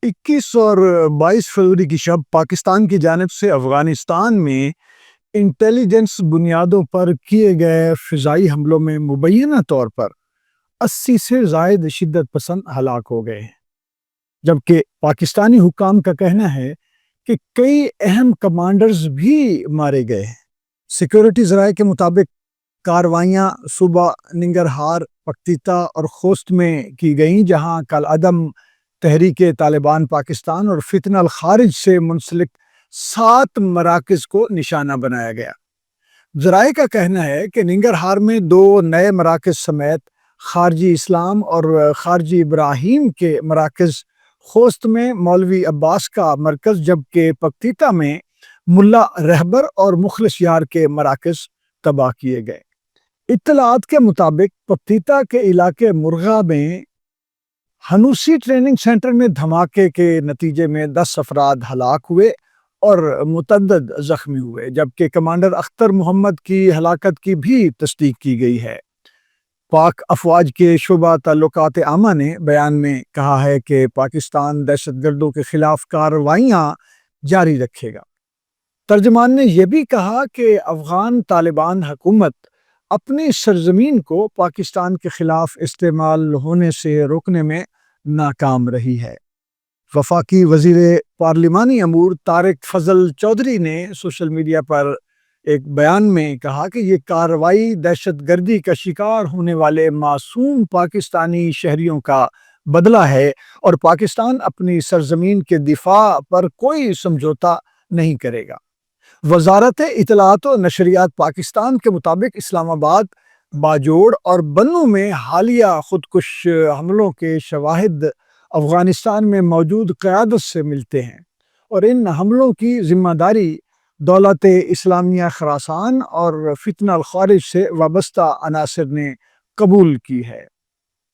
21 اور 22 فروری کی شب پاکستان کی جانب سے افغانستان میں انٹیلیجنس بنیادوں پر کیے گئے فضائی حملوں میں مبینہ طور پر 80 سے زائد شدت پسند ہلاک ہو گئے ہیں، جبکہ پاکستانی حکام کا کہنا ہے کہ کئی اہم کمانڈرز بھی مارے گئے ہیں۔ سیکیورٹی ذرائع کے مطابق کارروائیاں صوبہ ننگرہار، پکتیکا اور خوست میں کی گئیں، جہاں کالعدم تحریک طالبان پاکستان اور فتنہ الخارج سے منسلک 7 مراکز کو نشانہ بنایا گیا۔ ذرائع کا کہنا ہے کہ ننگرہار میں 2 نئے مراکز سمیت خارجی اسلام اور خارجی ابراہیم کے مراکز، خوست میں مولوی عباس کا مرکز، جبکہ پکتیکا میں ملا رہبر اور مخلص یار کے مراکز تباہ کیے گئے۔ اطلاعات کے مطابق پکتیکا کے علاقے مرغا میں ہنوسی ٹریننگ سینٹر میں دھماکے کے نتیجے میں 10 افراد ہلاک ہوئے اور متعدد زخمی ہوئے، جبکہ کمانڈر اختر محمد کی ہلاکت کی بھی تصدیق کی گئی ہے۔ پاک افواج کے شعبہ تعلقات عامہ نے بیان میں کہا ہے کہ پاکستان دہشت گردوں کے خلاف کارروائیاں جاری رکھے گا۔ ترجمان نے یہ بھی کہا کہ افغان طالبان حکومت اپنی سرزمین کو پاکستان کے خلاف استعمال ہونے سے روکنے میں ناکام رہی ہے۔ وفاقی وزیر پارلیمانی امور طارق فضل چودھری نے سوشل میڈیا پر ایک بیان میں کہا کہ یہ کارروائی دہشت گردی کا شکار ہونے والے معصوم پاکستانی شہریوں کا بدلہ ہے اور پاکستان اپنی سرزمین کے دفاع پر کوئی سمجھوتا نہیں کرے گا۔ وزارت اطلاعات و نشریات پاکستان کے مطابق اسلام آباد، باجوڑ اور بنوں میں حالیہ خودکش حملوں کے شواہد افغانستان میں موجود قیادت سے ملتے ہیں اور ان حملوں کی ذمہ داری دولت اسلامیہ خراسان اور فتنہ الخارج سے وابستہ عناصر نے قبول کی ہے۔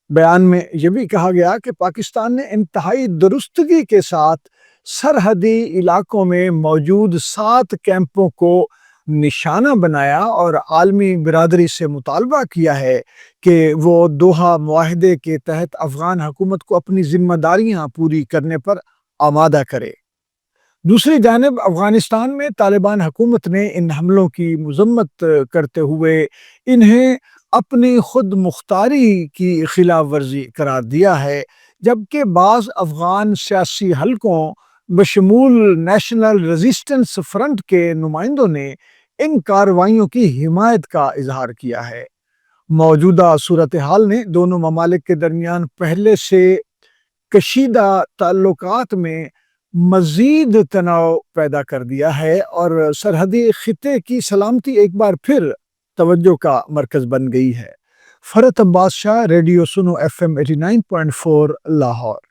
بیان میں یہ بھی کہا گیا کہ پاکستان نے انتہائی درستگی کے ساتھ سرحدی علاقوں میں موجود 7 کیمپوں کو نشانہ بنایا اور عالمی برادری سے مطالبہ کیا ہے کہ وہ دوحہ معاہدے کے تحت افغان حکومت کو اپنی ذمہ داریاں پوری کرنے پر آمادہ کرے۔ دوسری جانب افغانستان میں طالبان حکومت نے ان حملوں کی مذمت کرتے ہوئے انہیں اپنی خود مختاری کی خلاف ورزی قرار دیا ہے، جبکہ بعض افغان سیاسی حلقوں بشمول نیشنل ریزسٹنس فرنٹ کے نمائندوں نے ان کارروائیوں کی حمایت کا اظہار کیا ہے۔ موجودہ صورتحال نے دونوں ممالک کے درمیان پہلے سے کشیدہ تعلقات میں مزید تناؤ پیدا کر دیا ہے اور سرحدی خطے کی سلامتی ایک بار پھر توجہ کا مرکز بن گئی ہے۔ فرحت عباس شاہ، ریڈیو سنو FM 89.4 لاہور۔